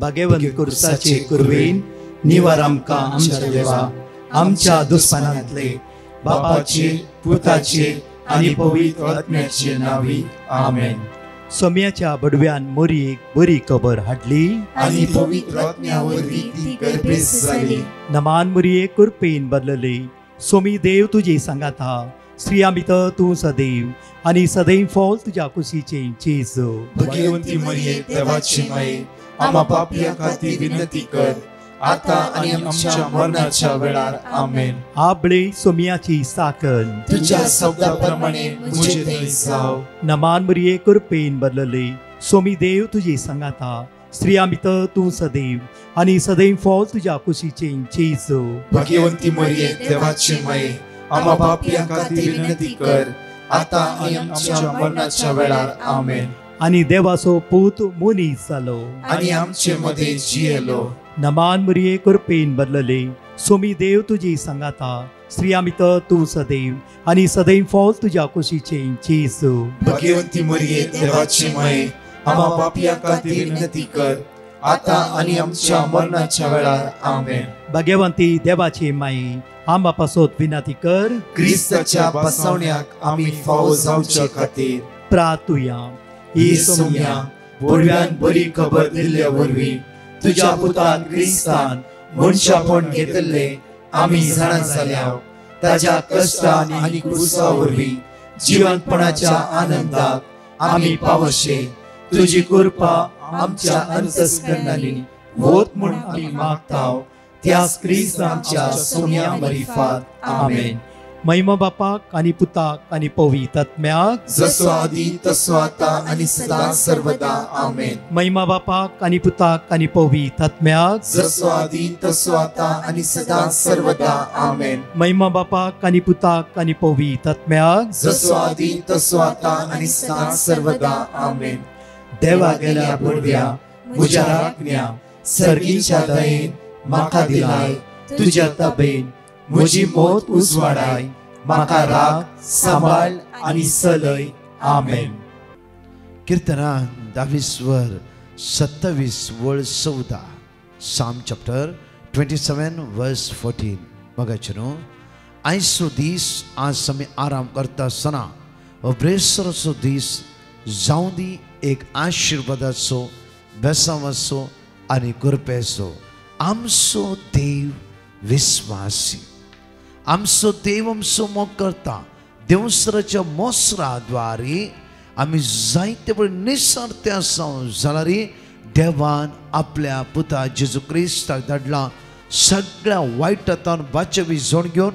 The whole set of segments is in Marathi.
भाग्यवंत कुर्साचे कुरवेन निवार आमकां आमच्या देवा आमच्या दुस्मनांतले बापाचे पुताचे आनी पवित्र आत्म्याचे नावी आमेन. सोम्याच्या बडव्यान मोरयेक बरी खबर हाडली आनी पवित्र आत्म्या वरवीं ती गर्भेस जाली. नमान मोरये कुरपेन बदलले सोमी देव तुजे सांगात हा स्त्रियां भितर तूं सदैव आनी सदैव फॉल तुज्या कुशीचे जेजू. भाग्यवंती मरिये देवाची माये आम्हा पापियां खातीर विनंती कर आता आनी आमच्या मरणाच्या वेळार आमेन. आबळे सोम्याची साकन तुझ्या शब्दाप्रमाणे मुझे थंय जाव. नमान मोरये कुरपेन बदलले सोमी देव तुजे सांगात हा स्त्रियां भितर तूं सदैव आनी सदैव फॉल तुज्या कुशीचे जेजू. भाग्यवंती मरिये देवाची माये आम्हा पापियां खातीर विनंती कर आता आनी आमच्या मरणाच्या वेळार आमेन. आनी देवाचो पूत मनीस जालो आनी आमचे मदें जियेलो. नमान मोरये कुरपेन बदलले सोमी देव तुजी सांगात हा स्त्रियां भितर तूं सदैव आनी सदैव फॉल तुज्या कुशीचे जेजू. भाग्यवंती मरिये देवाची माये आम्हा पापियां खातीर विनंती कर आता आनी आमच्या मरणाच्या वेळार आमेन. भाग्यवंती देवाची माये आंबा पासोत विनंती कर क्रिस्ताच्या बसवण्याक आमी फावो जावचे खातीर प्रार्थुया. ही सोम्या बडव्यान बरी खबर दिल्ल्या वरवीं तुज्या पुतान क्रिस्तान मनशापण घेतले आमी जाणा जाल्या ताज्या कश्टान आनी क्रुसा वरवीं जिवंतपणाच्या आनंदाक आमी पावशे. तुजी कृपा आमच्या अंतस्करणांनी वोत म्हूण आमी मागताव त्याच क्रिस्तांच्या सोम्या मरिफात आमेन. महिमा बापाक आनी पुताक आनी पवित्र आत्म्याक जसो आदी तसो आता आनी सदा सर्वदा आमेन. महिमा बापाक आनी पुताक आनी पवित्र आत्म्याक जसो आदी तसो आता आनी सदा सर्वदा आमेन. महिमा बापाक आनी पुताक आनी पवित्र आत्म्याक जसो आदी तसो आता आनी सदा सर्वदा आमेन. देवा गेल्या बडव्या म्हज्या राखण्या सर्गीच्या दयेन म्हाका दिलाय तुज्या तबेन म्हजी मोत उजवाडाय म्हाका राख सांबाळ आनी चलय आमेन. कीर्तनान 22 27 14 Psalm chapter 27 verse 14. बघायचो आयचो दीस आज आमी आराम करता आसतना अब्रेसराचो दीस जावं दी एक आशिर्वादाचो बेसांवाचो आनी कृपेचो. आमचो देव विस्वासी आमचो देव आमचो मोग करता. देवसराच्या मोसरा द्वारे आमी जायते बरे निसर्ते आसां जाल्यार देवान आपल्या पुता जेजू क्रिस्ताक धाडला सगळ्या वायटांतल्यान वाचवी जोड घेवन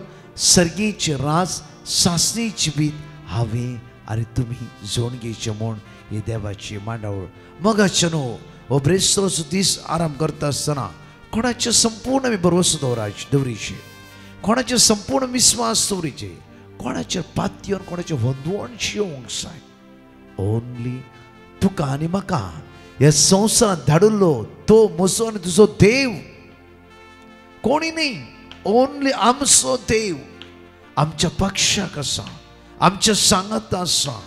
सर्गीचे राज सासणीची बीत हांवें आनी तुमी जोड घेवचे म्हूण ही देवाची मांडावळ. मगाचे न्हू हो ब्रेस्तराचो दीस आराम करता आसतना कोणाचे संपूर्ण आमी भरवंसो दवरीचे कोणाचे संपूर्ण विस्वास दवरीचे कोणाचेर पातयेवन कोणाचे वंदवणशी येवंक जाय. ओन्ली तुका आनी म्हाका ह्या संवसारांत धाडिल्लो तो म्हजो आनी तुजो देव कोणी न्ही. ओन्ली आमचो देव आमच्या पक्षाक आसा आमच्या सांगात आसा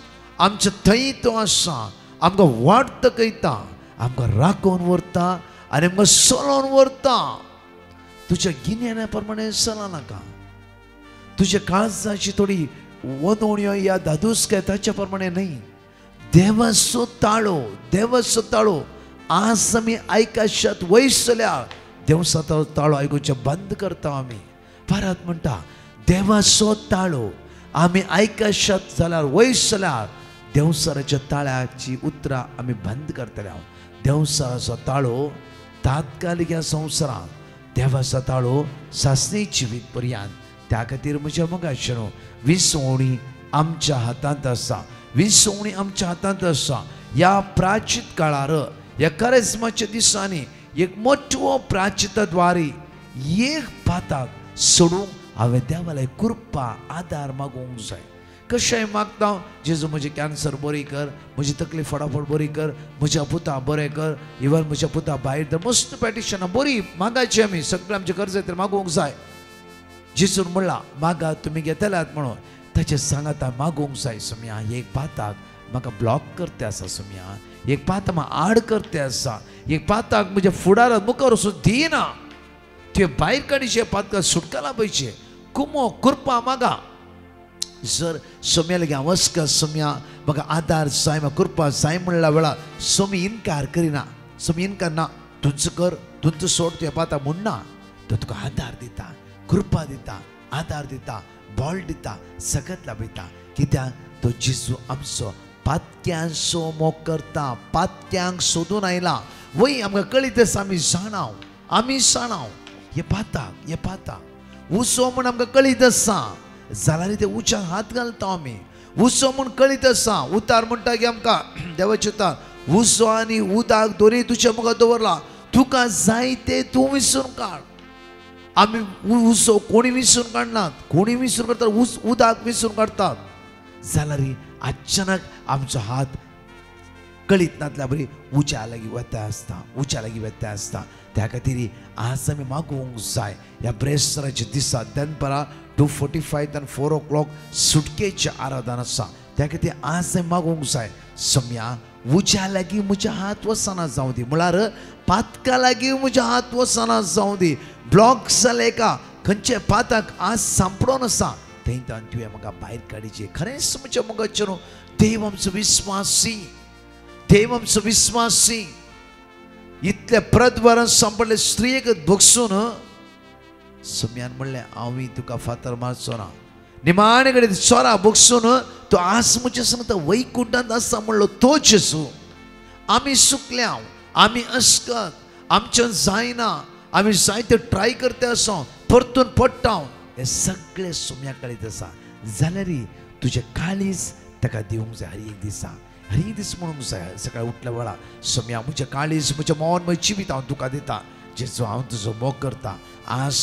आमच्या थंय तो आसा आमकां वाट दाखयता आमकां राखून व्हरता आनी आमकां चलोवन व्हरता. तुज्या गिन्यान्या प्रमाणे चला नाका तुज्या काळजाची थोडी वदोण्यो या धादूसकाय ताच्या प्रमाणे न्ही. देवाचो ताळो आज आमी आयकाशात वयसल्या देवसाचो ताळो आयकुचे बंद करता आमी. परत म्हणटा देवाचो ताळो आमी आयकाशात जाल्यार वयसल्यार देवसराच्या ताळ्याची उतरां आमी बंद करतल्या. देवसराचो ताळो तात्कालीक ह्या संवसारांत देवाचो ताळो सासणेची वीत पर्यंत. त्या खातीर म्हज्या मोगाचें विसवणी आमच्या हातांत आसा विसवणी आमच्या हातांत आसा. ह्या प्राचीत काळार ह्या कारेस्माच्या दिसांनी एक मोठो प्राचिताद्वारे एक पाताक सोडूंक हांवें देवालय कृपा आदार मागूंक जाय. कशेंय मागता जेजू म्हजें कॅन्सर बरी कर म्हजी तकलीफ फटाफट बरी कर म्हज्या पुता बरें कर इवन म्हज्या पुता भायर तर मस्त पॅटिशनां बरी मागायची आमी सगळें आमचे गरजे तर मागोवंक जाय. जेजून म्हणला मागा तुमी घेतल्यात म्हणून ताचे सांगाता मागोवंक जाय. सोम्या एक पाताक म्हाका ब्लॉक करता आसा सोम्या एक पाहता मग आड करते असा एक पाहता म्हणजे फुडारा मुखार वचून दिना ते भायर काडीचे पातका सुटकाला पाहिजे कुमो कृपा मागा जर सोम्या लगे वचका सोम्या म्हाका आदार जाय म्हाका कृपा जाय म्हणल्या वेळा सोमी इन्कार करिना सोमी इन्कार ना तुझ कर तुझ सोड तुवें पाता म्हणना तो तुका आदार दिता कृपा दिता आदार दिता बॉल दिता सगळ्यात लाभयता कित्याक तो जेजू आमचो पातक्यांक सोमो करता पातक्यांक सोदून आयला वय आमकां कळीत आसा आमी जाणाव हे पाता उसो म्हण आमकां कळीत आसा जाल्यार ते उच्याक हात घालता आमी उसो म्हण कळीत आसा उतार म्हणटा की आमकां देवाचे उतार उसो आनी उदक दोनी तुज्या मुखार दवरला तुका जाय ते तूं विसरून काड आमी उसो कोणी विसरून काडनात कोणी विसरून काडटात उदक विसरून काडटात जाल्यार अचानक आमचो हात कळीत नातल्या बरी उच्या लागीं वेता आसता त्या खातीर आज आमी मागोवंक जाय ह्या ब्रेस्ताराच्या दिसा दनपरां 2:45 and 4 o'clock सुटकेचें आराधन आसा त्या खातीर आज आमी मागोवंक जाय सम्या उच्या लागीं म्हजे हात वचना जावं दी म्हळ्यार पातका लागीं म्हजे हात वचना जावं दी ब्लॉक जाले का खंयचे पाताक आज सांपडोन आसा थंयच्यान तुवें म्हाका भायर काडीचे खरेंच म्हज्या मुखाचेर देव आमचो विस्वासी इतले प्रदवरान सांपडले स्त्रियेक भोगसून सम्यान म्हणलें हांव तुका फातर मारचो ना निमाणे कडेन चोरा भोगसून तो आज म्हजे सांगता वैकुंठांत आसा म्हणलो तो जेजू आमी सुकल्या आमी अस्कत आमच्यान जायना आमी जायते ट्राय करता आसा परतून पडटा हे सगळे सोम्या काळीत आसा जाल्यार तुजे काळीज ताका दिवंक जाय हर एक दीस म्हणूंक जाय सकाळी उठल्या वेळा सोम्या म्हजें काळीज म्हजें मौन म्हजें जिवीत हांव तुका दिता जेजू हांव तुजो मोग करता आज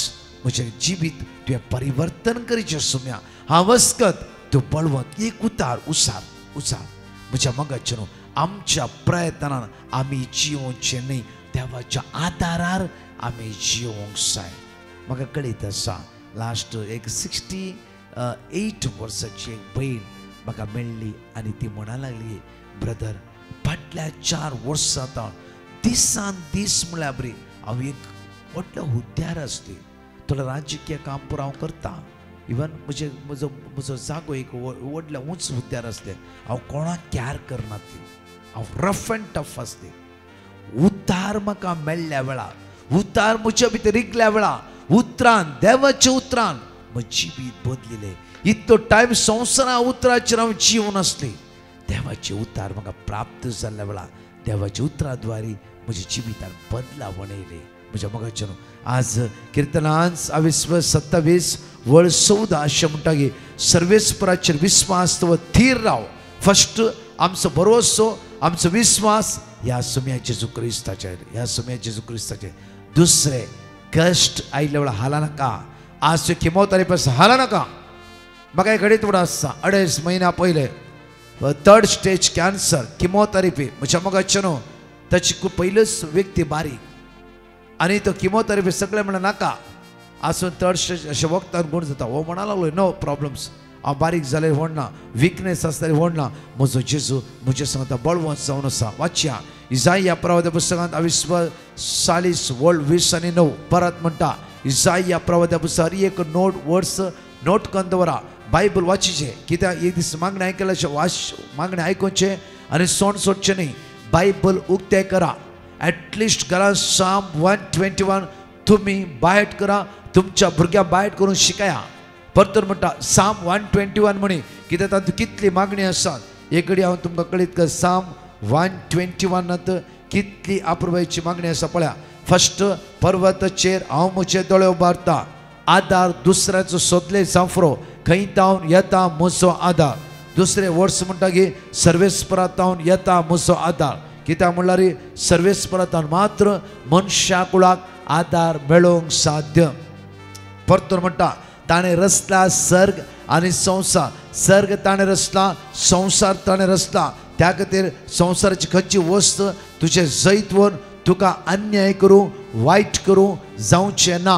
म्हजें जिवीत तुवें परिवर्तन करीचें सोम्या हांव वचकत तूं बळवंत एक उतार उसार म्हज्या मोगाचेर आमच्या प्रयत्नान आमी जिवोवचें न्ही देवाच्या आदारार आमी जिवोवंक जाय म्हाका कळीत आसा लास्ट एक 68 वर्साची एक भयण म्हाका मेळ्ळी आनी ती म्हणा लागली ब्रदर फाटल्या 4 वर्सां जाता दिसान दीस म्हळ्यार बरी हांव एक व्हडलो हुद्द्यार आसली थोडं राजकीय काम पुरो हांव करता इवन म्हजो जागो एक व्हडलो उंच हुद्द्यार आसले हांव कोणाक कॅर करना ती हांव रफ एंड टफ आसली उतार म्हाका मेळ्ळ्या वेळार उतार म्हज्या भितर रिगल्या वेळार उतरान देवाच्या उतरान म्हजी जिवीत बदलिले इतलो टायम संवसारा उतराचेर हांव जिवन आसली देवाचे उतार म्हाका प्राप्त जाल्ल्या वेळार देवाच्या उतरा द्वारे म्हज्या जिवितान बदलावण येयली म्हज्या मोगाचेर आज किर्तनांत 27:14 अशें म्हणटा की सर्वेस्पराचेर विस्वास तो थीर राव फस्ट आमचो भरोसो आमचो विस्वास ह्या सोम्या जेजू क्रिस्ताचेर दुसरे कष्ट आयिल्ल्या वेळार हाला नाका आज किमोथेरपी हाला नाका म्हाका एक घडये थोडो आसा 2.5 म्हयन्या पयले 3rd स्टेज कॅन्सर किमोथेरपी म्हज्या मोगाचेर ताची खूब पयलीच व्यक्ती बारीक आनी तो किमोथेरपी सगळे म्हणून नाका आसून 3rd स्टेज अशें वखदान गुण जाता हो म्हणा लागलो नो प्रॉब्लम्स हांव बारीक जालें व्हडना विकनेस आसताली व्हडना म्हजो जेजू म्हजे सांगता बळवंत जावन आसा वाचया इसाया प्रवादी पुस्तकांत 20:20 परत म्हणटा इसाया प्रवादी पुस्तक एक वर्स नोट करून दवरा बायबल वाचीचे कित्याक एक दीस मागणें आयकल्याचें मागणें आयकुचें आनी सोण सोडचें न्ही बायबल उक्तें करा एटलिस्ट घरा साम 121 तुमी बायट करा तुमच्या भुरग्यां बायट करून शिकया परतून म्हणटा साम 121 म्हणी कित्याक तातूंत कितली मागणी आसात एक घडी हांव तुमकां कळीत कर साम 121 कितली अप्रुबायेची मागणी आसा पळया फस्ट पर्वताचेर हांव म्हजे दोळे उबारता आदार दुसऱ्याचो सोदले सांफरो खंय तावन येता म्हजो आदार दुसरे वर्स म्हणटा की सर्वेस्परांतावन येता म्हजो आदार कित्याक म्हणल्यार सर्वेस्परांतावन मात्र मनशा कुळाक आदार मेळोवंक साध्य परतून म्हणटा ताणें रचला सर्ग आनी संवसार सर्ग ताणें रचला संवसार ताणें रचला त्या खातीर संवसाराची खंयची वस्त तुजें जैत व्हरून तुका अन्याय करूं वायट करूं जावचें ना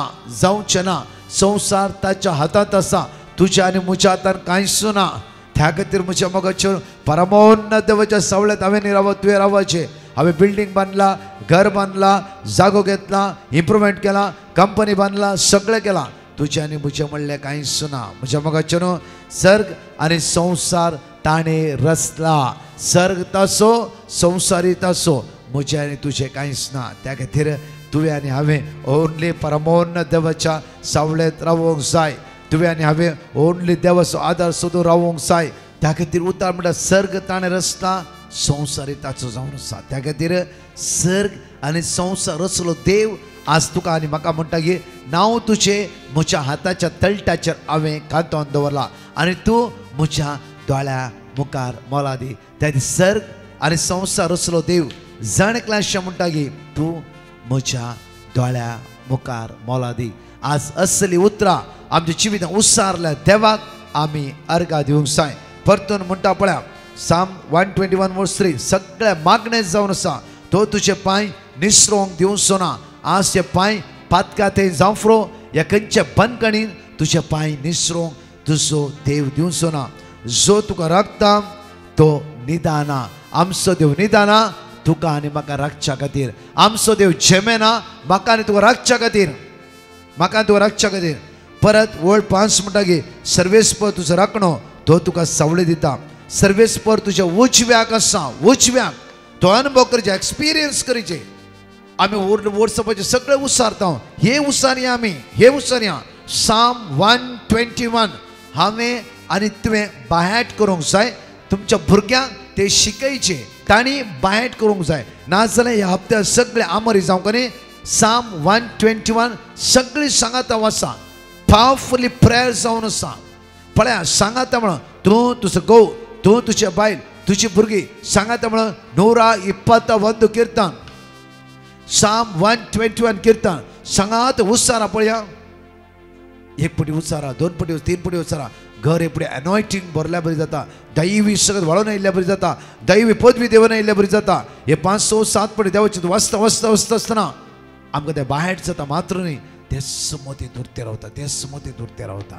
संवसार ताच्या हातांत आसा तुज्या आनी म्हज्या हातांत कांयच ना त्या खातीर म्हज्या मोगाचेर परमोन्नत देवाच्या सावळ्यात हांवें रावत तुवें रावचें. हांवें बिल्डींग बांदला, घर बांदला, जागो घेतला, इम्प्रुवमेंट केला, कंपनी बांदला, सगळें केलां. तुजें आनी म्हजें म्हणलें कांयच ना. म्हज्या मोगाचेर सर्ग आनी संवसार ताणें रचला. सर्ग तासो, संवसारी तासो, म्हजें आनी तुजें कांयच ना. त्या खातीर तुवें आनी हांवें ओन्ली परमोन्नत देवाच्या सावळेंत रावूंक जाय. तुवें आनी हांवें ओन्ली देवाचो आदार सोदून रावूंक जाय. त्या खातीर उतार म्हणटा सर्ग ताणें रचला, संवसारी ताचो जावन आसा. त्या खातीर सर्ग आनी संवसार रचलो देव आज तुका आनी म्हाका म्हणटा की नांव तुजें म्हज्या हाताच्या तळटाचेर हांवें कांतोवन दवरला आनी तूं म्हज्या दोळ्या मुखार मोला दी. त्या खातीर सर्ग आनी संवसार रचलो देव जाणकला अशें म्हणटा की तूं म्हज्या दोळ्या मुखार मोला दी. आज असली उतरां आमच्या जिवितांत उसारल्या देवाक आमी अर्घा दिवंक जाय. परतून म्हणटा पळया साम 121:3 सगळे मागणे जावन आसा तो तुजे पांय निसरोंक दिवचो ना. आज ते पांय पातका थंय जावफ्रो ह्या खंयच्या बंदकणीन तुजे पांय निसरोंक तुजो देव दिवचो ना. जो तुका राखता तो निदाना. आमचो देव निदाना तुका आनी म्हाका राखच्या खातीर. आमचो देव झेमेना म्हाका आनी तुका राखच्या खातीर. म्हाका तुका राखच्या खातीर. परत वळ 5 म्हणटा की सर्वेस्पर तुजो राखणो तो तुका सावळी दिता. सर्वेस्पर तुज्या उजव्याक आसा. उजव्याक तो अनुभव करचे, एक्सपिरियन्स करचे. आमी वर्सपाचे सगळे उसारता. हे उसारया आमी, हे उसारया. साम 121 हांवें आनी तुवें बायहाट करूंक जाय. तुमच्या भुरग्यांक ते शिकयचे, तांणी बायहाट करूंक जाय. नाजाल्यार ह्या हप्त्यात सगळे आमरी जावंक न्ही. साम 121 सगळी सांगाता वाचा. पावरफुली प्रेयर जावन आसा. पळया सांगाता म्हणून तूं तुजो घोव, तूं तुजें बायल, तुजी भुरगीं सांगाता म्हणून 121 किर्तन, साम 121 किर्तन सांगात उसारा. पळया एक पटी उसारा, 2 पटी, 3 पटी उसारा. घर एपडी एनॉयटिंग भरल्या बरी जाता. दैवी सगळं वाळून आयिल्ल्या बरी जाता. दैवी पदवी देवन आयिल्ल्या बरी जाता. हे 5, 6, 7 पटी देवाचे वाचता वाचता वाचता आसतना आमकां ते बाहेर जाता मात्र न्ही. ते समोते दुरते रावता, ते समोते दुरते रावता.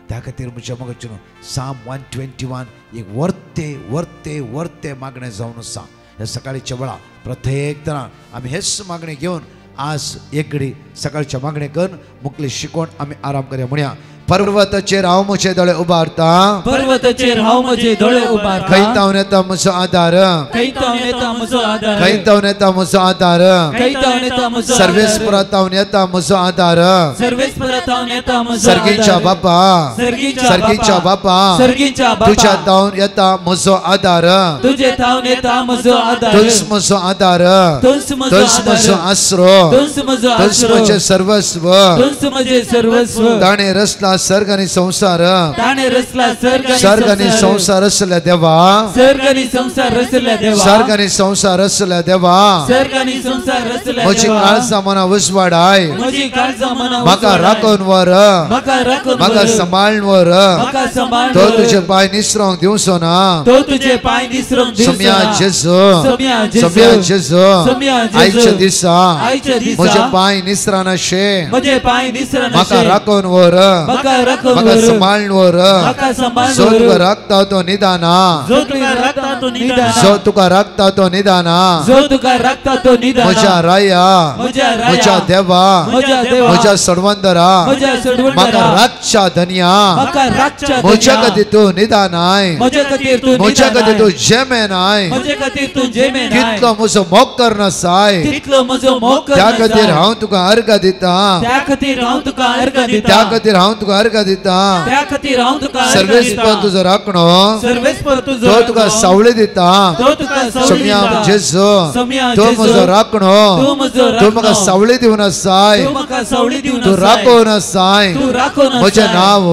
त्या खातीर म्हज्या मोगाचेर साम 121 एक वर्ते वर्ते वर्ते मागणें जावन आसा. हे सकाळीच्या वेळा प्रत्येक तरां आमी हेच मागणी घेवन आज एक घडी सकाळच्या मागणे करून मुखली शिकोवन आमी आराम करया. म्हणया पर्वताचेर हांव म्हजे दोळे उबारता. पर्वताचेर हांव म्हजे दोळे उबारता. खंयतावन येता म्हजो आदार. खंयतावन येता म्हजो आदार. खंयतावन येता म्हजो आदार. खंयतावन येता म्हजो आदार. सर्वेस्परातावन येता म्हजो आदार. सर्वेस्परातावन येता म्हजो आदार. सर्गीच्या बापा. सर्गीच्या बापा. सर्गीच्या बापा. तुज्या तावन येता म्हजो आदार. तुजे तावन येता म्हजो आदार. तुज म्हजो आदार. तुज म्हजो आसरो. तुज म्हजो आसरो. म्हजें सर्वस्व. तुज म्हजें सर्वस्व. ताणें रचला सर्ग आनी संवसार. ताणें रचला सर्ग आनी संवसार रचल्या देवा. सर्ग आनी संवसार रचल्या देवा. सर्ग आनी संवसार रचल्या देवा. सर्ग आनी संवसार रचल्या देवा. म्हजी काळजां मना उजवाडाय. म्हजी काळजां मना म्हाका राखून व्हर. म्हाका राखून म्हाका सांबाळून व्हर. म्हाका सांबाळून तो तुजे पांय निसरोंक दिवचो ना. तो तुजे पांय निसरोंक दिवचो ना. सम्या जेजू. सम्या जेजू. सम्या जेजू. सम्या जेजू. आयच्या दिसा आयच्या दिसा म्हजे पांय निसरानाशे. म्हजे पांय निसरानाशे. म्हाका राखून व्हर. म्हाका राखून म्हाका व्हर. सांबाळून व्हर. म्हाका सांबाळून जो व्हर. तुका राखता तो निदाना. जो तुका राखता तो निदाना. जो तुका राखता तो निदाना. जो तुका राखता तो निदाना. म्हज्या राया. म्हज्या राया. म्हज्या देवा. म्हज्या देवा. म्हज्या सडवंदरा. म्हज्या सडवंदरा. म्हाका राखच्या धन्या. म्हाका राखच्या म्हज्या धन्या. खातीर तूं निदानाय. म्हज्या खातीर तूं म्हज्या निदानाय. खातीर तूं जेमेनाय. म्हज्या खातीर तूं जेमेनाय. कितलो म्हजो मोग करनासाय. तितलो म्हजो मोग त्या करनासाय. खातीर हांव तुका अर्घ दिता. त्या खातीर हांव तुका अर्घ दिता. त्या खातीर हांव तुका अर्घ दिता. त्या खातीर हांव तुका अर्घ सर्वेस्पर दिता. तुजो राखणो. सर्वेस्पर तुजो तो तुका राखणो. सावळी दिता. तो तुका सावळी सम्या दिता. जेजू. सम्या तो जेजू. म्हजो राखणो. तूं म्हजो तूं राखणो. म्हाका सावळी दिवन आसाय. तूं म्हाका सावळी दिवन तूं आसाय. राखून आसाय. तूं राखून आसाय. म्हजें नांव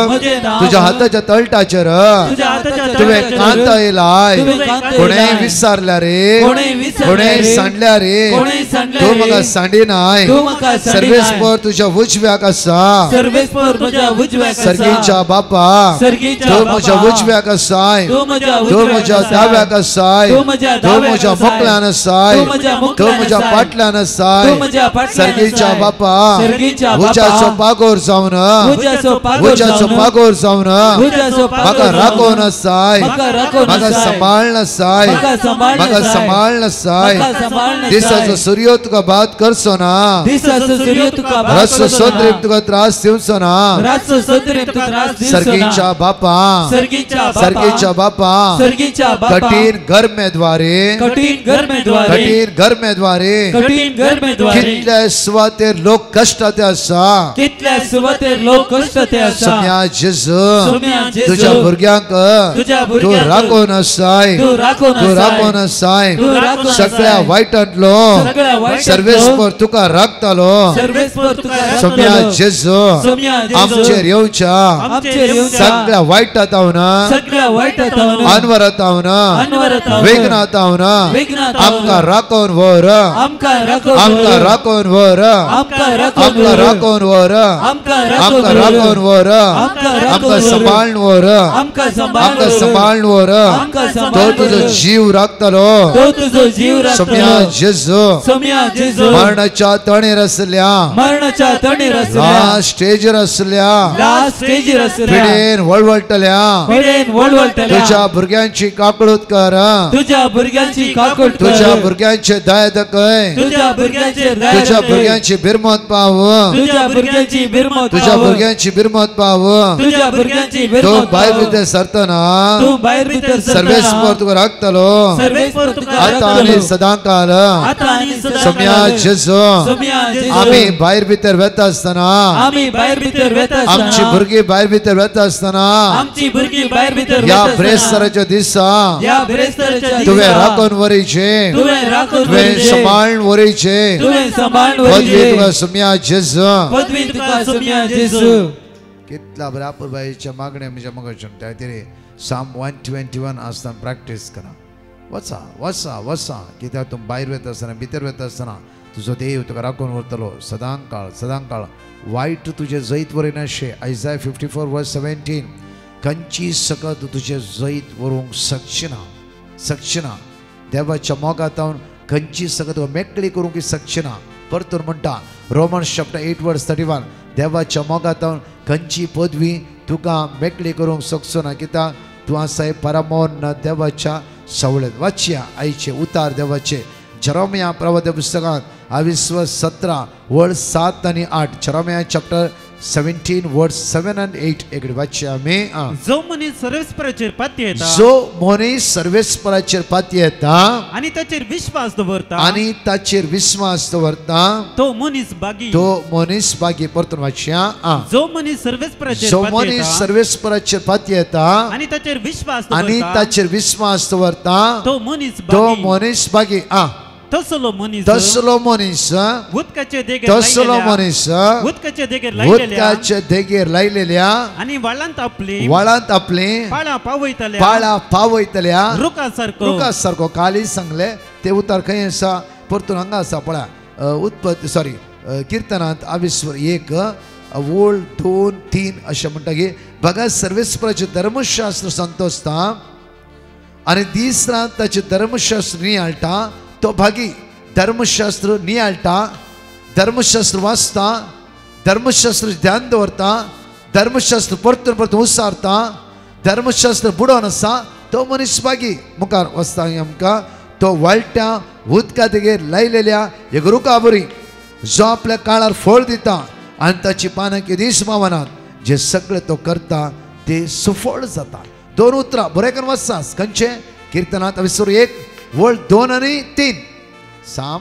म्हजें नांव तुज्या हाताच्या तळटाचेर तुज्या हाताच्या तुवें तळटाचेर कांतयलाय. तुवें कांतयलाय. कोणेय विसरल्या रे. कोणेय विसरल्या कोणेय रे. सांडल्या रे. कोणेय सांडल्या तूं रे. म्हाका सांडिनाय. तूं म्हाका सांडिनाय. सर्वेस्पर तुज्या उजव्याक आसा. सर्वेस्पर म्हज्या म्हज्या उजव्याक आसा सर्गीच्या बापा सर्गीच्या तू म्हज्या बापा उजव्याक आसाय तू म्हज्या तू उजव्याक म्हज्या आसा दाव्याक आसाय तू म्हज्या तू दाव्याक म्हज्या आसाय मुखल्यान आसाय तू म्हज्या तू मुखल्यान म्हज्या आसाय फाटल्यान आसाय तू म्हज्या फाटल्यान सर्गीच्या आसाय बापा सर्गीच्या उज्याचो बापा पागोर जावन उज्याचो पागोर उज्याचो जावन पागोर जावन उज्याचो पागोर म्हाका जावन राखोन आसाय म्हाका राखोन म्हाका आसाय सांबाळन आसाय म्हाका सांबाळन म्हाका आसाय सांबाळन आसाय म्हाका सांबाळन आसाय दिसाचो सूर्य तुका बात करचो ना दिसाचो सूर्य तुका बात रस करचो सोत्रीक ना तुका त्रास दिवचो ना रातचो सत्रेक तुका त्रास दिवचो ना सर्गीच्या बापा सर्गीच्या सर्गीच्या बापा सर्गीच्या बापा कठीण गर्मेद्वारे कठीण गर्मेद्वारे कठीण गर्मेद्वारे कठीण गर्मेद्वारे कितल्या सुवातेर लोक कश्टाचे आसा कितल्या सुवातेर लोक कष्ट ते आसा सम्या जेजू सम्या जेजू तुझ्या भुरग्यांक तुझ्या तू भुरग्यांक राखोन आसाय तू राखोन तू आसाय राखोन आसाय तू राखोन सगळ्या आसाय वायटांतलो सगळ्या वायटांतलो सर्वेस्पर तुका राखतालो सर्वेस्पर तुका सम्या राखतलो जेजू सम्या जेजू आमचेर येवच्या आमचेर येवच्या सगळ्या वायटांतावन सगळ्या वायटांतावन अनवरतावन अनवरतावन वेगनातावन वेगनातावन आमकां राखोन व्हर आमकां राखोन आमकां राखोन व्हर आमकां राखोन आमकां राखोन व्हर आमकां आमकां राखोन व्हर आमकां आमकां राखोन सांबाळन व्हर आमकां आमकां सांबाळ सांबाळन व्हर आमकां तो सांबाळ तुजो जीव राखतलो तो तुजो जीव सम्या राखतलो जेजू सम्या जेजू मरणाच्या तणेर असल्या मरणाच्या तणेर असल्या लास्ट स्टेजर असल्या लास्ट स्टेजीर असल्या पिडेन वळवळटल्या पिडेन वळवळटल्या तुझ्या भुरग्यांची काकळूत कर तुझ्या भुरग्यांची काकूट कर तुझ्या भुरग्यांचे दया दखय तुझ्या भुरग्यांचे दया तुझ्या कर. भुरग्यांची बिरमत पाव तुझ्या भुरग्यांची बिरमत तुझ्या पाव. भुरग्यांची बिरमत पाव तुझ्या भुरग्यांची तो बिरमत भायर पाव. भितर सरतना तू भायर भितर सर्वेस्पर तुका राखतलो सर्वेस्पर तुका आता आणि राखतलो. सदांकाल आता आणि सदांकाळ. सम्या जेजू सम्या जेजू. आम्ही भायर भितर वेता असताना आम्ही भायर भितर वेता आमची असताना भुरगीं भायर भितर वेता असताना आमची भुरगी भायर भितर या वेता ब्रेस्तराच्या दिसा असताना या ब्रेस्तराच्या तुवें दिसा राखोन वरीचे तुवें राखोन तुवें वरीचे. सांबाळन वरीचे तुवें सांबाळन पदवी वरीचे. तुका सम्या जेजू पदवी तुका सम्या जेजू. कितला बराबर बाईच्या मागण्या म्हणजे मग त्या तरी साम 121 आसतना प्रॅक्टीस करा वचा वचा वचा कित्याक तूं भायर वता आसतना भितर वता आसतना तुजो देव तुका राखून व्हरतलो सदांकाळ वायट तुजें जैत वरिनाशे आयजाय 54:17 खंयची सकत तुजें जैत व्हरूंक शकचिना देवाच्या मोगात हांव खंयची सकत मेकळी करूंक शकचिना परतून म्हणटा रोमन्स चॅप्टर 8:31 देवाच्या मोगात हांव खंयची पदवी तुका मेकळी करूंक शकचो ना कित्याक तूं आसाय परमोन देवाच्या सवळेंत वाचया आयचे उतार देवाचे जरोमिया प्रवाद पुस्तकांत 22:17 आणि 8 जरोमिया चॅप्टर 17:7 and 8 एक वाचया आमी जो मनीस सर्वेस्पराचेर पाती येता जो मनीस सर्वेस्पराचेर पाती येता आणि ताचेर विश्वास दवरता आणि ताचेर विश्वास दवरता तो मनीस बागी तो मनीस बागी परतून वाचया जो मनीस सर्वेस्पराचेर जो पाती मनीस येता सर्वेस्पराचेर पाती येता आणि ताचेर विश्वास आणि दवरता ताचेर विश्वास दवरता तो मनीस तो बागी मनीस बागी तसलो मनीस तसलो मनीस उदकाचे देगेर तसलो लायलेल्या मनीस उदकाचे देगेर लायलेल्या उदकाचे देगेर लायलेल्या आणि वाळांत आपली वळांत आपले पाळा पावयतल्या पाळा पावयतल्या रुखा सारको रुखा सारको काली सांगले ते उतार खंय आसा परतून हांगा आसा पळया उत्पत्ती सॉरी किर्तनांत 21 वोळ 2, 3 अशें म्हणटा की बघा सर्वेस्पराचें धर्मशास्त्र संतोसता आनी दीस रात ताचें धर्मशास्त्र नियाळटा तो भागी धर्मशास्त्र नियाळटा धर्मशास्त्र वाचता धर्मशास्त्र ध्यान दवरता धर्मशास्त्र परतून उसारता धर्मशास्त्र बुडोवन आसा तो मनीस भागी मुखार वचता आमकां तो वाळट्या उदका देगेर लायलेल्या एक रुखा बरी जो आपल्या काळार फळ दिता आनी ताची पानां केदीस मावनात जे सगळे तो करता ते सुफळ जाता 2 उतरां बरें करून वाचसास खंयचे किर्तनांत 21:2 आणि 3 साम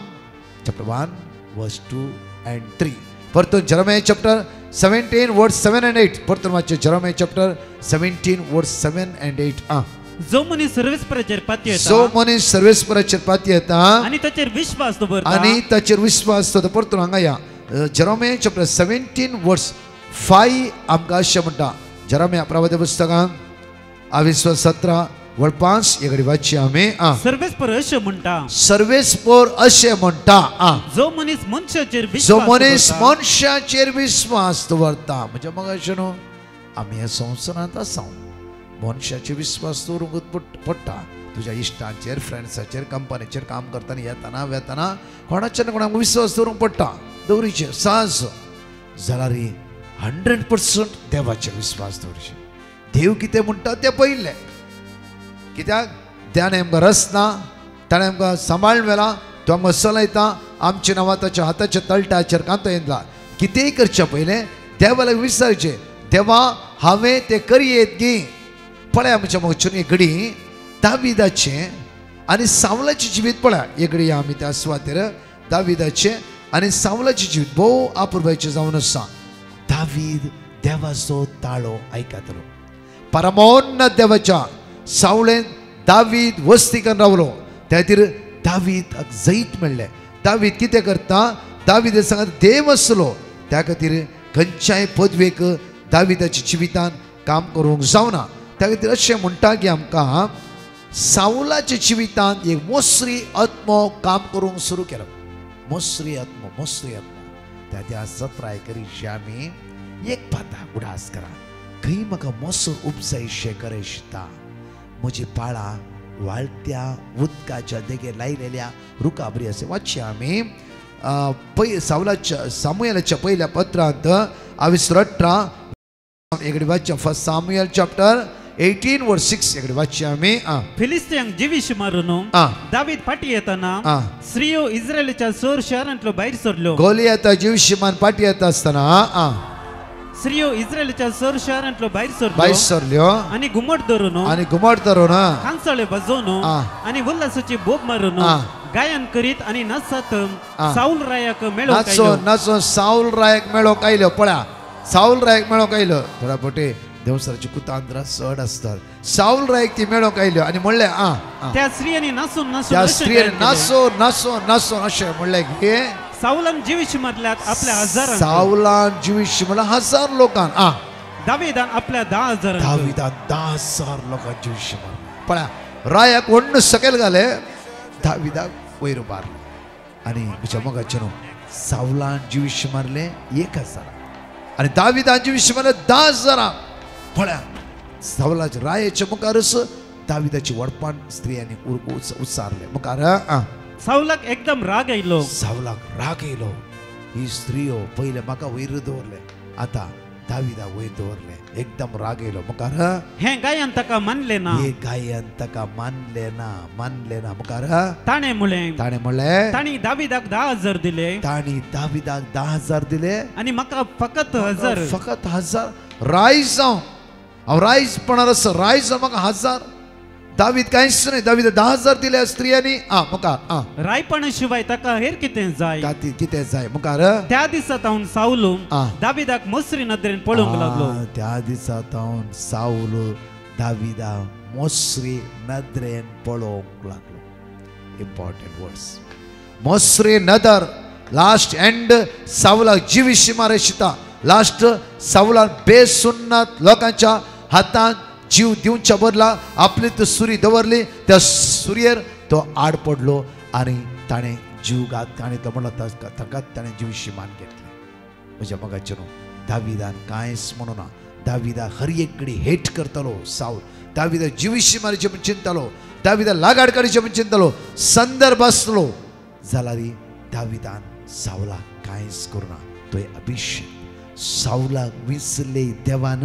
चॅप्टर 1:2 and 3 परतून जरोमिया चॅप्टर 17:7 and 8 परतून वाचचे जरोमिया चॅप्टर 17:7 and 8 जो मनीस सर्वेस्पराचेर पाती येता जो मनीस सर्वेस्पराचेर पाती येता आणि ताचेर विश्वास दवरता आणि ताचेर विश्वास तो परतून हांगा या जरोमिया चॅप्टर 17:5 आमकां अशें म्हणटा जरोमिया प्रवाद पुस्तकांत 22:17 वळपास एकडे वाची आम्ही सर्वेस्पर अशें म्हणटा सर्वेस्पर अशें म्हणटा जो मनीस मनशाचेर जो विश्वास मनीस दवरता, मनशाचेर विश्वास दवरता म्हणजे मग अशें न्हू आमी ह्या संवसारांत आसा मनशाचेर विश्वास दवरूंक पडटा तुज्या इश्टांचेर फ्रेंड्साचेर कंपनीचेर काम करतना येतना वेतना कोणाचेर ना कोणाक विश्वास दवरूंक पडटा दवरीचे साहज जाल्यार 100% देवाचेर विश्वास दवरचे देव कितें म्हणटा तें पयलें कित्याक त्याने आमकां रचना ताणें आमकां सांबाळून व्हेला तो आमकां चलयता आमच्या नांवां ताच्या हाताच्या तळटाचेर कांतो येयला कितेंय करचे पयलें देवाला विचारचें देवा हांवें तें करयेत गी पळय आमच्या मोगचून एक घडी दाविदाचें आनी सावलाचें जिवीत पळय एक घडी आमी त्या सुवातेर दाविदाचें आनी सावलाचें जिवीत भोव अपुर्बाचें जावन आसा दावीद देवाचो ताळो आयकतालो परमोन्नत देवाच्या सावळेन दावीद वस्ती करून रावलो त्या खातीर दावीदाक जैत मेळ्ळें दावीद कितें करता दावीद सांगता देव आसलो त्या खातीर खंयच्याय पदवेक दाविदाच्या जिवितान काम करूंक जावना त्या खातीर अशें म्हणटा की आमकां सावलाच्या जिवितान एक मोसरी आत्मो काम करूंक सुरू केलो मोसरी आत्मो त्या त्या 17 एकरी आमी एक पाता उडास करा खंय म्हाका मोसो उपजायशें करे दिसता म्हजी पाळां वाळत्या उदकाच्या देगेर लायलेल्या रुखा बरी अशें वाचचें आमी सावलाच्या सामुएलाच्या पयल्या पत्रांत 18 एक वाचचें फर्स्ट सामुएल चॅप्टर 18 वर्स 6 एक वाचचें आमी फिलिस्त्यांक जिवीश मारून दावीद फाटी येताना स्त्रियो इस्रायलाच्या सोर शहरांतलो भायर सरल्यो गोलियाता जिविशमान फाटी येता आसतना स्त्रियो इस्रायलाच्या सोर शहरांतलो भायर सरल्यो आनी घुमट धरून कांसाळे वाजोवन आनी उल्हासाची बोब मारून गायन करीत आनी नाचत साऊल रायाक मेळोक नाचो साऊल रायाक मेळोक आयलो पळया साऊल रायाक मेळोक आयलो थोडा पोटे देवसराची कुतांद्रा चड आसतात साऊल रायाक ती मेळोक आयल्यो आनी म्हणलें त्या स्त्रियांनी नाचून नाचून अशें म्हणलें की साऊलान जिवीश मारल्यात आपल्या हजारांक साऊलान जिवीश म्हळ्यार 1000 लोकांक दाविदान आपल्या 10,000 दाविदान 10,000 लोकांक जिवीश मारले पळया रायाक वण्ण सकयल घाले दाविदाक वयर मारले आनी म्हज्या मोगाचें न्हू साऊलान जिवीश मारले 1000 आनी दाविदान जिवीश मारले 10,000 पळया साऊलाच्या रायाच्या मुखारच दाविदाची वडपाण स्त्रियांनी उच्चारले मुखार साऊलाक एकदम राग आयलो ही स्त्रियो पहिले म्हाका वयर दवरले आता दाविदा वयर दवरले एकदम राग आयलो मुखार हे गायन ताका मानले ना मानले ना मुखार ताणे म्हणले ताणी दाविदाक 10,000 दिले दाविदाक 10,000 दिले आनी म्हाका फकत 1000 रायज हांव रायज पणार आसा रायज म्हाका 1000 दावीद कांयच नाही दावीद 10,000 दिले स्त्रियांनी मुखार रायपणा शिवाय ताका हेर कितें जाय मुखार त्या दिसात हांव साऊल दाविदाक मोसरी नदरेन पळोवंक लागलो त्या दिसात हांव साऊल दाविदाक मोसरी नदरेन पळोवंक लागलो इम्पॉर्टंट वर्ड्स मोसरी नदर लास्ट एंड साऊलाक जिवीश मारशिता लास्ट साऊलान बेसुन्नत लोकांच्या हातांत जीव दिवच्या बदला आपली तो सुरी दवरली त्या सुरयेर तो आड पडलो आणि ताणें जीव घात ताणें तो म्हणलो ताकाच ताणें जिवीशीमान घेतलें म्हज्या मोगाचें न्हू दाविदान कांयच म्हणूं ना दाविदा हर एक कडेन हेट करतालो साऊल दाविदा जिवीशी मारचें म्हूण चिंततालो दाविदा लागाड काडचें म्हूण चिंततालो संदर्भ आसलो जाल्यार दाविदान साऊलाक कांयच करुना तो अभिषेक साऊलाक विसरले देवान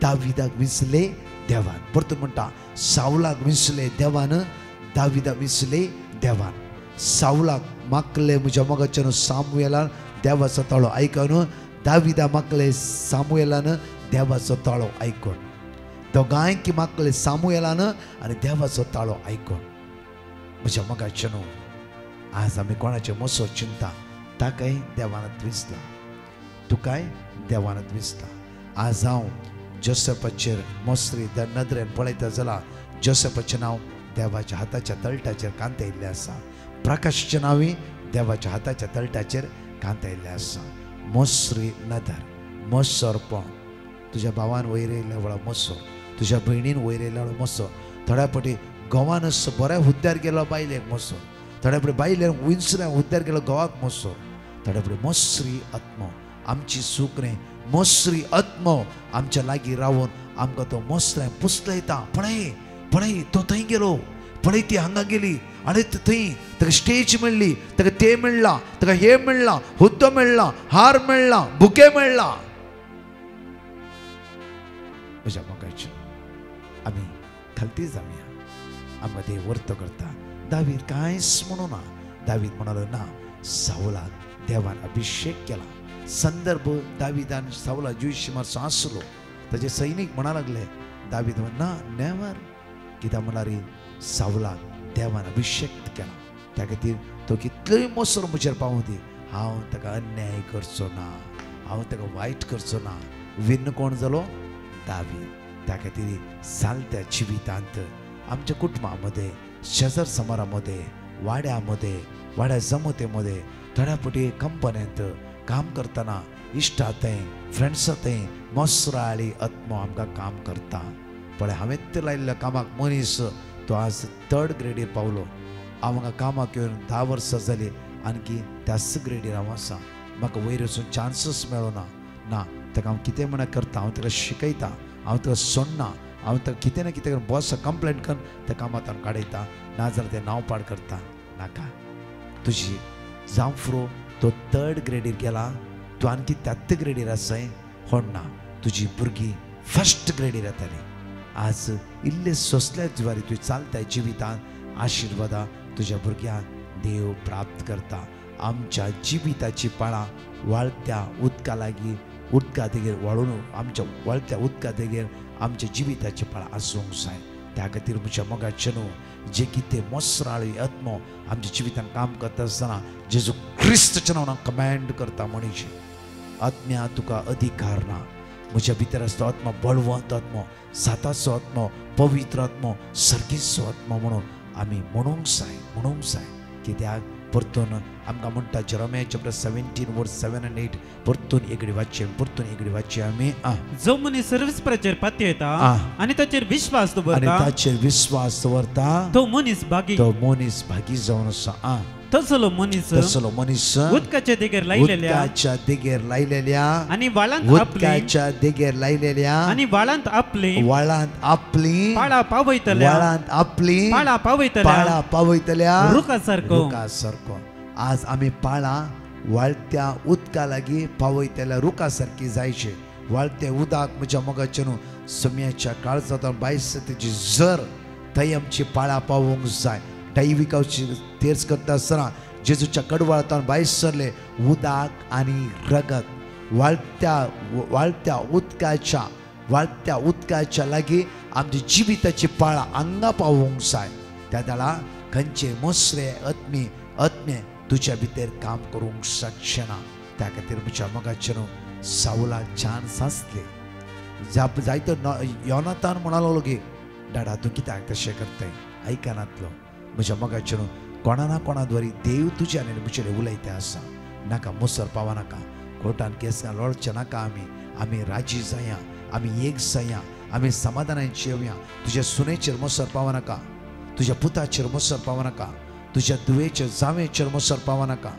दाविदाक विसले देवान परतून म्हणटा साऊलाक विसले देवान दाविदाक विसले देवान साऊलाक मागले म्हज्या मोगाचें सामुएलान देवाचो ताळो आयकून दाविदा मागले सामुएलान देवाचो ताळो आयकून दोगांयक मागले सामुएलान आनी देवाचो ताळो आयकून म्हज्या मोगाचें न्हू आज आमी कोणाचे मोसो चिंता ताकाय देवानत विसला तुकाय देवानत विसला आज हांव जोसेफाचेर मोसरी नदरेन पळयता जाल्यार जोसेफाचें नांव देवाच्या हाताच्या तळटाचेर कांतयल्लें आसा प्रकाशाचें नांवूय देवाच्या हाताच्या तळटाचेर कांतयल्लें आसा मोसरी नदर मोसोरपण तुज्या भावान वयर येयल्या वेळा मोसो तुज्या भयणीन वयर येयल्या वेळा मोसो थोड्या पटी गोवान बऱ्या हुद्द्यार गेलो बायलेक मोसो, थोड्या पटी बायले विंसऱ्या हुद्द्यार गेलो गोवाक मोसो, थोड्या पटी मोसरी आत्मो आमची सुकरें मोसरी आत्मो आमच्या लागीं रावून आमकां तो मोसऱ्या पुसलयता. पळय तो थंय गेलो, पळय ती हांगा गेली आनी थंय ताका स्टेज मेळ्ळी, ताका ते मेळ्ळा, ताका हे मेळ्ळा, हुद्दो मेळ्ळा, हार मेळ्ळा, बुके मेळ्ळा. म्हज्या मोगाचें आमी खालती जावया, आमकां देव वर्त करता. दावीद कांयच म्हणू ना. दावीद म्हणालो ना, सावलाक देवान अभिषेक केला. संदर्भ दावीदान सावला जुयशी मारसो आसलो. ताचे सैनीक म्हणा लागले, दावीद म्हणना नेवर, कित्याक म्हळ्यार सावलाक देवान अभिषेक केला. त्या खातीर तो कितलोय मोसर म्हजेर पावूं दी, हांव ताका अन्याय करचो ना, हांव ताका वायट करचो ना. विन्न कोण जालो? दावीद. त्या खातीर जालत्या जिवितांत आमच्या कुटुंबामध्ये, शेजार समारामध्ये, वाड्या जमतेमध्ये, थोड्या पटी कंपन्यांत काम करतना इश्टांतय फ्रेंड्सांतय मोसराळी आत्मो आमकां काम करता. पळय हांवें ते लायिल्ल्या कामाक मनीस तो आज 3rd ग्रेडीर पावलो. हांव हांगा कामाक येवन 10 वर्सां जालीं, आणकी त्याच ग्रेडीर हांव आसा. म्हाका वयर वचून चान्सस मेळोना ना. ताका हांव कितें म्हणून करता, हांव ताका शिकयता, हांव ताका सोडना, हांव ताका कितें ना कितें करून बॉस कंप्लेंट करून त्या कामांतल्यान काडयता. नाजाल्यार तें नांव पाड करता. नाका, तुजी जावं फुरो तो 3rd ग्रेडीर गेला, तूं आणकी 4th ग्रेडीर आसाय होडना. तुजी भुरगीं 1st ग्रेडीर येतालीं. आज इल्ले सोंसल्या जिवारी तुवें चलता जिवितांत आशिर्वादा तुज्या भुरग्यांक देव प्राप्त करता. आमच्या जिविताची पाळां वाळत्या उदका लागीं उदका देगेर वाळून आमच्या वाळत्या उदका देगेर आमच्या जिविताची पाळां आसूंक जाय. त्या खातीर म्हज्या मोगाचें न्हू, जे कितें मोसराळी आत्मो आमच्या जिवितांत काम करता आसतना जेजू क्रिस्ताच्या नांवान कमेंड करता. मनीस आत्म्या तुका अधिकार ना. म्हज्या भितर आसता आत्मा बळवंत आत्मो, साताचो आत्मो, पवित्र आत्मो, सर्गीचो आत्मो म्हणून आमी म्हणूंक जाय. कित्याक परतून आमकां म्हणटा जेरेमिया चॅप्टर 17 वर्स 7 and 8 परतून एगडी वाचचे आमी. जो मनीस सर्विस्पराचेर पातयेता येता आनी ताचेर विश्वास दवरता तो मनीस भागी जावन आसा. तसलो मनीस उदकाच्या देगेर लायलेल्या आनी वाळांत आपली पाळा पावयतल्या रुखा सारको. आज आमी पाळा वाळत्या उदका लागीं पावयतल्या रुखा सारकी जायचे. वाळते उदक म्हज्या मोगाचें न्हू, सम्याच्या काळजांत बायस तेजी जर थंय आमची पाळा पावोवंक जाय. दैविकाची तेर्स करता आसतना जेजूच्या कडवळांतल्यान भायर सरले उदक आनी रगत वाळत्या उदकाच्या लागीं आमची जिविताची पाळां हांगा पावोवंक जाय. त्या दाळा खंयचे मोसरे आत्मे तुज्या भितर काम करूंक शकचे ना. त्या खातीर म्हज्या मोगाचें न्हू, सावलाक चान्स आसले. जायतो योनातान म्हणलो गे, डाडा तूं कित्याक तशें करताय, आयकनातलो. म्हज्या मोगाचें न्हू, कोणा ना कोणा द्वारे देव तुज्या आनी म्हजे उलयते आसा. नाका मोसर पावना नाका, कोर्टान केसां लढचे नाका. आमी राजी जाया, आमी एक जाया, आमी समाधानान जेवया. तुज्या सुनेचेर मोसर पावना नाका, तुज्या पुताचेर मोसर पावना नाका, तुज्या दुवेचेर जावेचेर मोसर पावना नाका,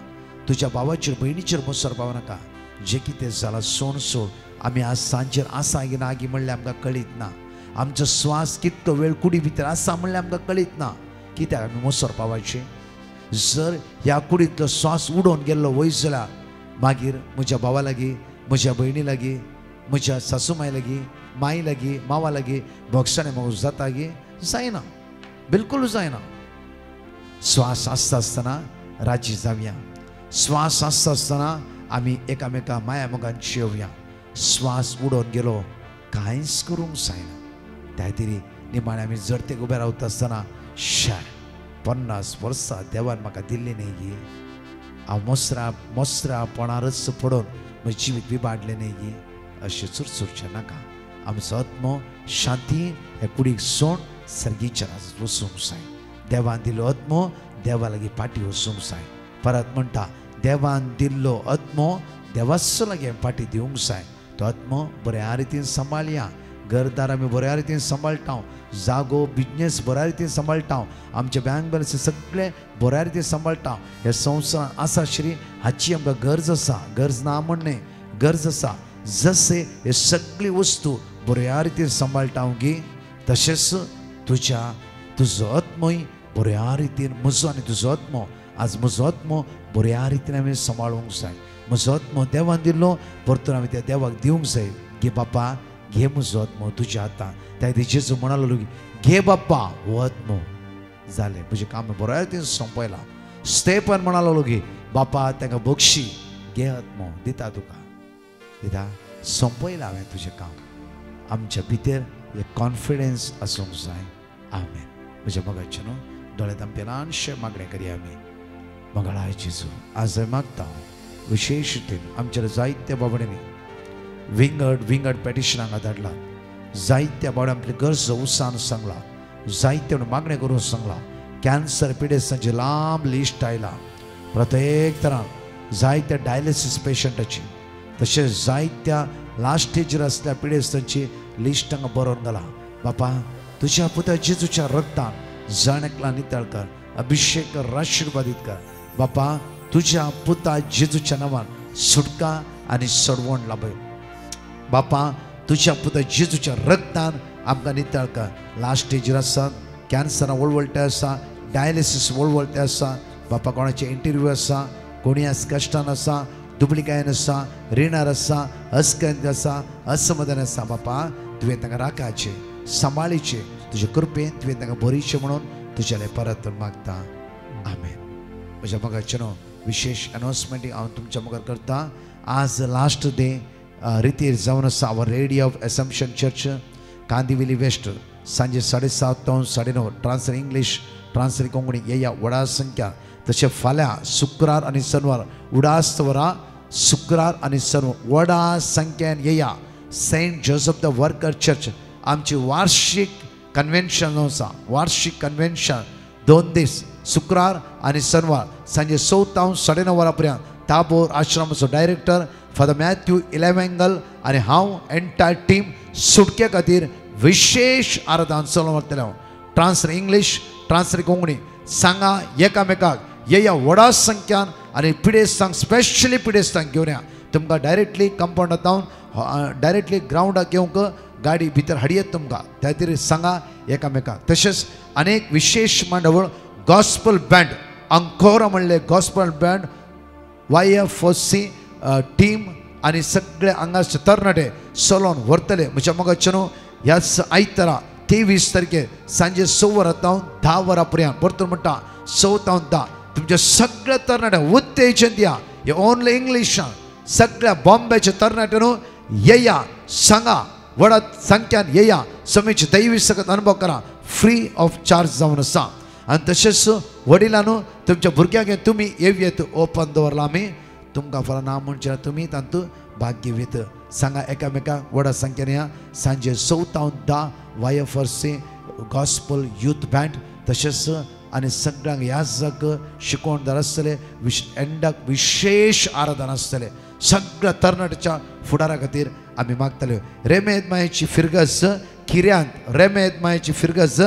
तुज्या भावाचेर भयणीचेर मोसर पावना नाका. जे कितें जालां सोड. आमी आज सांजेर आसा की ना गी म्हणल्यार आमकां कळीत ना. आमचो स्वास कितलो वेळ कुडी भितर आसा म्हणल्यार आमकां कळीत ना. कित्याक आमी मोसर पावचे? जर ह्या कुडींतलो स्वास उडोवन गेल्लो वयस जाल्यार मागीर म्हज्या भावा लागीं, म्हज्या भयणी लागीं, म्हज्या सासूमाय लागीं, माई लागीं, मावा लागीं भोगसाणें म्हाका जाता गे? जायना, बिलकुल जायना. स्वास आसता आसतना राजी जावया. स्वास आसता आसतना आमी एकामेका माया मोगान जेवया. स्वास उडोवन गेलो कांयच करूंक जायना. त्या खातीर निमाणे आमी जडतेक उबे रावता आसतना 50 वर्सां देवान म्हाका दिल्ली न्ही गे, हांव मोसरापणारच पडोवन म्हजें जिवीत विबाडलें न्ही गे, अशें चुरचुरचें नाका. आमचो आत्मो शांती हे कुडीक सोड सर्गीच्या राजांत वचूंक जाय. देवान दिल्लो आत्मो देवा लागीं पाटी वचूंक जाय. परत म्हणटा देवान दिल्लो आत्मो देवाचो लागीं पाटी दिवंक जाय. तो आत्मो बऱ्या रितीन सांबाळया. घरदार आमी बऱ्या रितीन सांबाळटा, जागो बिजनेस बऱ्या रितीन सांबाळटा, आमचे बँक बॅलन्स सगळे बऱ्या रितीन सांबाळटा. हे संवसार आसा श्री हाची आमकां गरज आसा, गरज ना म्हणणे गरज आसा. जसे हे सगळी वस्तू बऱ्या रितीन सांबाळटा गी, तशेंच तुजो आत्मोय बऱ्या रितीन, म्हजो आनी तुजो आत्मो, आज म्हजो आत्मो बऱ्या रितीन आमी सांबाळूंक जाय. म्हजो आत्मो देवान दिल्लो, परतून आमी त्या देवाक दिवंक जाय. घे बापा, घे म्हजो आत्मो तुज्या हातान. त्या जेजू म्हणालो, घे बाप्पा हो आत्मो. जालें, म्हजें काम बऱ्या रितीन संपयलां. स्टेफन म्हणालो, घे बापा ताका बक्षी, घे आत्मो दिता तुका, दिता. संपयलां हांवें तुजें काम. आमच्या भितर हे कॉन्फिडन्स आसूंक जाय. आमेन. म्हज्या मगाचे न्हू दोळे धांपे ल्हानशें मागणें करया आमी. मंगळाय जेजू, आज हांव मागता विशेष रितीन आमच्या जायत्या बाबड्यांनी विंगड पॅटिशनांक धाडला. जायत्या बाबड्यां आपली गरज उसान सांगला, जायत्या मागणें करून सांगला. कॅन्सर पिडेस्तांची लांब लिस्ट आयला. प्रत्येक तरान जायत्या डायलिसीस पेशंटाची, तशेंच जायत्या लास्ट स्टेजीर आसल्या पिडेस्तांची लिस्ट हांगा बरोवन घाला. बापा तुज्या पुता जेजूच्या रक्तान जाणेकला नितळ कर, अभिषेक कर, आशिर्वादीत कर. बापा तुज्या पुता जेजूच्या नांवान सुटका आनी सडवण लाभय. बापा तुज्या पुता जेजूच्या रक्तान आमकां नितळ कर. लास्ट स्टेजीर आसा, कॅन्सरां वळवळटे आसा, डायलिसीस वळवळटे आसा. बापा कोणाचे इंटरव्यू आसा, कोणी आज कश्टान आसा, दुबळीकायेन आसा, रिणार आसा, अस्कंत आसा, असमाधान आसा. बापा तुवें तांकां राखाचे, सांबाळीचे, तुजे कृपेन तुवें तांकां बरीचें म्हणून तुज्याले परत मागता. आमेन. म्हज्या मगाचे न्हू विशेष अनाउन्समेंट हांव तुमच्या मुखार करता. आज लास्ट डे रितीर जावन आसा आवर लेडी ऑफ एसम्पशन चर्च, कांदिवेली वेस्ट, सांजे 7:30 to 9:30. ट्रान्सर इंग्लीश, ट्रान्सर कोंकणी येया वडा संख्या. तशें फाल्यां शुक्रार आनी शनिवार उडास्त वरां, शुक्रार आनी शनिवार वडा संख्येन येया. Saint Joseph the worker church आमची वार्षिक कन्वेन्शन आसा. वार्षिक कन्वेन्शन 2 दीस, शुक्रार आनी शनिवार सांजे 7 to 9:30 पर्यंत. ताबोर आश्रमाचो डायरेक्टर फादर मॅथ्यू इलेवेंगल आनी हांव एंटायर टीम सुटके खातीर विशेष आराधन चलोवन व्हरतले. ट्रान्सर इंग्लीश, ट्रान्सर कोंकणी सांगा एकामेकाक येया व्हडा संख्यान आनी पिडेस्तांक, स्पेशली पिडेस्तांक घेवन या. तुमकां डायरेक्टली कंपाउंडांत येवन डायरेक्टली ग्रावंडाक येवंक गाडी भितर हाडयेत तुमकां. त्या खातीर सांगा एकामेकाक. तशेंच अनेक विशेष मांडवळ गॉस्पल बँड, अंकोरा म्हणले गॉस्पल बँड, YFC टीम आनी सगळे हांगाचे तरणाटे चलोवन व्हरतले. म्हज्या मोगाचे न्हू ह्याच आयतारा 23 तारखेर सांजे 6 वरां सावन 10 वरां पर्यंत. परतून म्हणटा 6 to 10 तुमच्या सगळ्या तरणाट्या उत्तेजन दिया. हे ओनली इंग्लिशान सगळ्या बॉम्बेचे तरणाटे न्हू येया, सांगा व्हडा संख्यान येया. समेची दैवी सगळ्यात अनुभव करा. फ्री ऑफ चार्ज जावन आसा. आनी तशेंच वडिलांनू तुमच्या भुरग्यांक तुमी येवयेत ओपन दवरला आमी. तुमकां फळां ना म्हणचे तुमी तांतू भाग घेवयेत. सांगा एकामेकाक व्हडा संख्येन या. सांजे 6 to 10 YFC gospel youth band. तशेंच आनी सगळ्यांक ह्या जाग शिकोवणदार आसतले. एंडाक विशेष आराधना आसतले. सगळ्या तरणाट्याच्या फुडारा खातीर आमी मागतले. रेमेद मायेची फिरगस किऱ्यांत, रेमेद मायेची फिरगस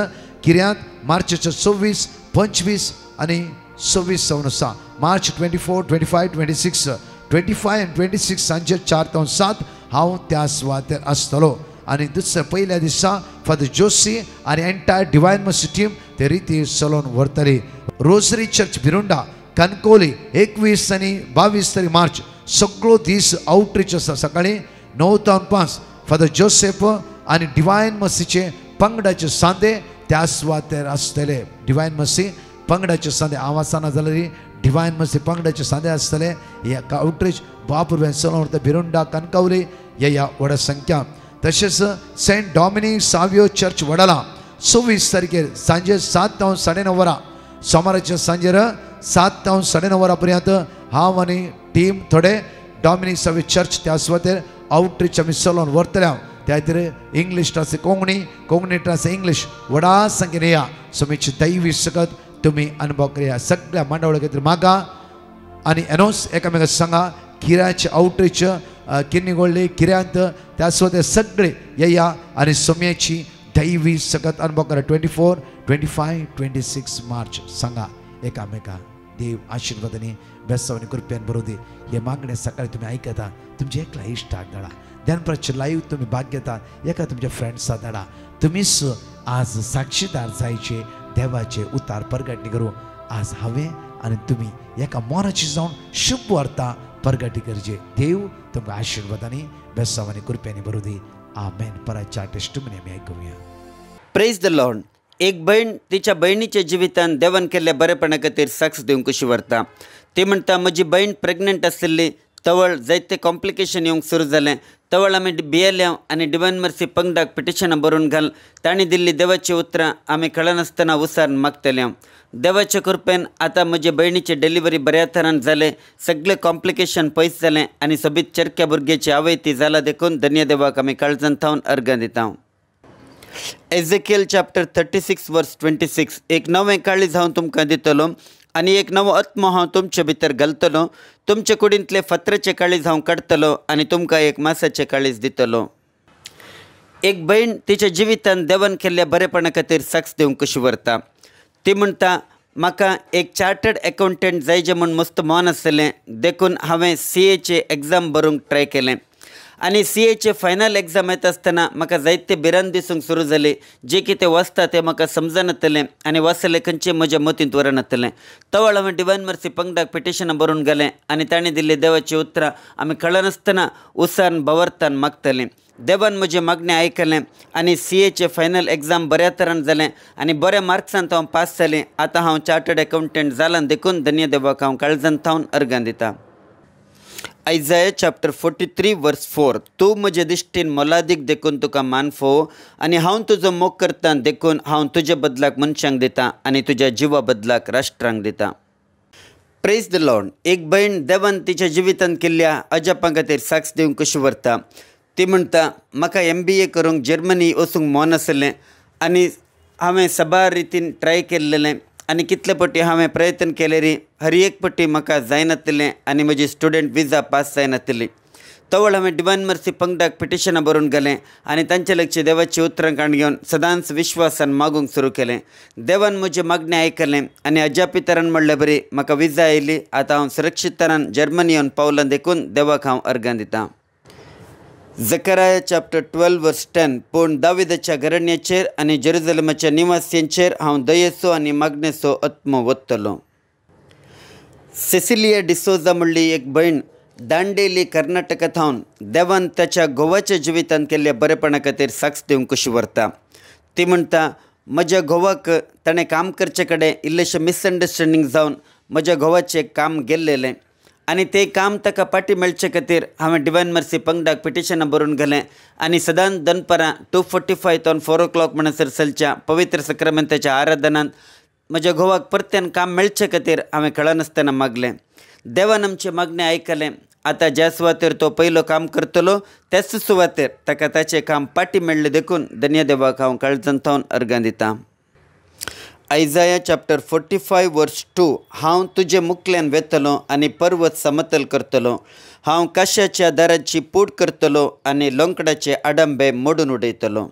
किऱ्यांत मार्चच्या 24, 25 आनी 26 जावन आसा. मार्च 24, 25, 26, 25 and 26 सांजे 4 to 7 हांव त्या सुवातेर आसतलो. आनी दुसऱ्या पयल्या दिसा फादर जोशी आनी एंटायर डिवायन मर्सी टीम ते रितीर चलोवन व्हरतली. रोजरी चर्च बिरुंडा, कणकोली 21 आनी 22 तारीख मार्च सगळो दीस आउटरीच आसा. सकाळीं 9 to 5 फादर जोसेफ आनी डिवायन मर्सीचे पंगडाचे सांदे त्या सुवातेर आसतले. डिवायन मर्सी पंगडाचे सांदे हांव आसना जाल्यार डिवायन मर्सी पंगडाचे सांदे आसतले. हे आउटरीच बापूर चलोवन व्हरता. बिरुंडा, कणकवली ह्या व्हडा संख्या. तशेंच सेंट डॉमिनिक सावियो चर्च वडाला 26 तारखेर सांजे 7 to 9:30 वरां. सोमाराच्या सांजेर 7 to 9:30 वरां पर्यंत हांव आनी टीम थोडे डॉमिनिक सावियो चर्च त्या सुवातेर आउटरीच आमी चलोवन व्हरतले. त्या खातीर English trans Konkani, Konkani trans English व्हडा संख्येन या. समेची दैवी सकत तुमी अनुभव करया. सगळ्या मांडवळ्या खातीर मागा आनी एनोस एकामेकाक सांगा. किऱ्याचे आउटरीच किन्निगोळ्ळी किऱ्यांत त्या ते सगळे येया आणि सोम्याची दैवी सगत अनुभव करा. 24, 25, 26 मार्च सांगा एकामेका. देव आशीर्वादाने बेसावनी कृपेन बरोबर दे. हे मागणे सकाळी तुम्ही ऐकता तुमच्या एकला इष्टाक धाडा. ध्यानप्रच लाईव्ह तुम्ही भाग घेता एका तुमच्या फ्रेंड्सा धाडा. तुम्हीच आज साक्षीदार जायचे देवाचे उतार परगटणी करू. आज हांवें आणि तुम्ही एका मोराची जाऊन शुभ वार्ता परगटी करचे. देव तुमकां आशीर्वादांनी बेसावानी कृपेनी बरोबर दी. आमेन. पराच्या टेस्टमनी आमी ऐकूया. Praise the Lord. एक बहीण तिच्या बहिणीच्या जिवितान देवान केल्ल्या बरेपणा खातीर साक्ष दिवंक कशी व्हरता. ती म्हणटा म्हजी बहीण प्रेग्नंट आसलेली तवळ जायते कॉम्प्लिकेशन येवंक सुरू जालें. तवळ आमी भियेल्या आनी डिवायन मर्सी पंगडाक पिटिशनां बरोवन घाल. तांणी दिल्ली देवाची उतरां आमी कळनासतना उसारण मागतल्या. देवाच्या कृपेन आतां म्हजे बहिणीचे डिलिव्हरी बऱ्या तरान जाले. सगळे कॉम्प्लिकेशन पयस जालें आनी सोबीत चरक्या भुरग्याची आवय ती जाला देखून धन्य देवाक आमी काळजान थावन अर्गां दिता. एझेकिएल चॅप्टर 36 वर्स 26. एक नवें काळीज हांव तुमकां दितलो आनी एक नवो आत्मो हांव तुमचे भितर घालतलो. तुमचे कुडींतले फातराचे काळीज हांव काडटलो आनी तुमकां एक मासाचे काळीज दितलो. एक बहीण तिच्या जिवितान देवान केल्ल्या बरेपणा खातीर साक्ष दिवंक कशी व्हरता. ती म्हणटा म्हाका एक चार्टर्ड अकावंटंट जायचे म्हूण मस्त मन आसलें. देखून हांवें CA एग्जाम बरोवंक ट्राय केलें आनी CA फायनल एग्जाम येता आसतना म्हाका जायते भिरांत दिसूंक सुरू जाली. जे कितें वाचता तें म्हाका समजनातलें आनी वाचलें खंयचें म्हज्या मतींत वरनातलें. तवळ हांवें डिवायन मर्सी पंगडाक पिटिशनां बरोवन घालें आनी ताणें दिल्ली देवाची उतरां आमी कळनासतना उसारण भवर्तान मागतलीं. देवान म्हजें मागणें आयकलें आनी CA फायनल एग्जाम बऱ्या तरान जालें आनी बऱ्या मार्क्सान हांव पास जालें. आतां हांव चार्टर्ड अकावंटंट जालां देखून धन्य देवाक हांव काळजान थावन अर्गां दिता. आयजाया चॅप्टर 43 वर्स 4. तूं म्हजे दिश्टीन मोलादीक देखून तुका मान फोव आनी हांव तुजो मोग करता देखून हांव तुज्या बदलाक मनशांक दिता आनी तुज्या जिवा बदलाक राष्ट्रांक दिता. Praise the Lord. एक बहीण देवान तिच्या जिवितान केल्ल्या अजापां खातीर साक्ष दिवंक कशी व्हरता. ती म्हणटा म्हाका MBA करूंक जर्मनी वचूंक मन आसलें आनी हांवें सबार रितीन ट्राय केल्लें आनी कितले पटी हांवें प्रयत्न केले रे हर एक पटी म्हाका जायनातलें आनी म्हजी स्टुडंट विजा पास जायनातली. तवळ हांवें डिवायन मर्सी पंगडाक पिटिशनां बरोवन घालें आनी तांचे लक्ष देवाची उतरां काण घेवन सदांच विश्वासान मागूंक सुरू केलें. देवान म्हजें मागणें आयकलें आनी अजापी तरान म्हणलें बरी म्हाका विजा आयली. आतां हांव सुरक्षीत तरान जर्मनी येवन पावलां देखून देवाक हांव अर्गां दितां. जकराया चॅप्टर 12 वर्स 10. पूण दाविदाच्या घराण्याचेर आनी जेरुसलेमाच्या निवासियांचेर हांव दयेचो आनी मागणेचो आत्मो वतलो. सेसिलिया डिसोजा म्हणली एक बहीण दांडेली कर्नाटकांत हावन देवान ताच्या घोवाच्या जिवितान केल्ल्या बरेपणा खातीर साक्ष दिवंक कशी व्हरता. ती म्हणटा म्हज्या घोवाक ताणें काम करचे कडेन इल्लेशें मिसअंडरस्टँडींग जावन म्हज्या घोवाचें काम गेल्लेलें आनी तें काम ताका पाटी मेळचे खातीर हांवें डिवायन मर्सी पंगडाक पिटिशनां बरोवन घालें आनी सदांच दनपारां 2:45 to 4 o'clock म्हणसर चलच्या पवित्र सक्रामेंताच्या आराधनांत म्हज्या घोवाक परत्यान काम मेळचे खातीर हांवें कळनासतना मागलें. देवान आमचें मागणें आयकलें. आतां ज्या सुवातेर तो पयलो काम करतलो त्याच सुवातेर ताका ताचें काम पाटी मेळ्ळें देखून धन्य देवाक हांव काळजान थावन अर्गां दितां. आयजाया चॅप्टर 45 वर्स 2. हांव तुजे मुखल्यान वेतलो आनी पर्वत समतल करतलो. हांव काश्याच्या दाराची पूड करतलो आनी लोंकडाचे आडंबे मोडून उडयतलो.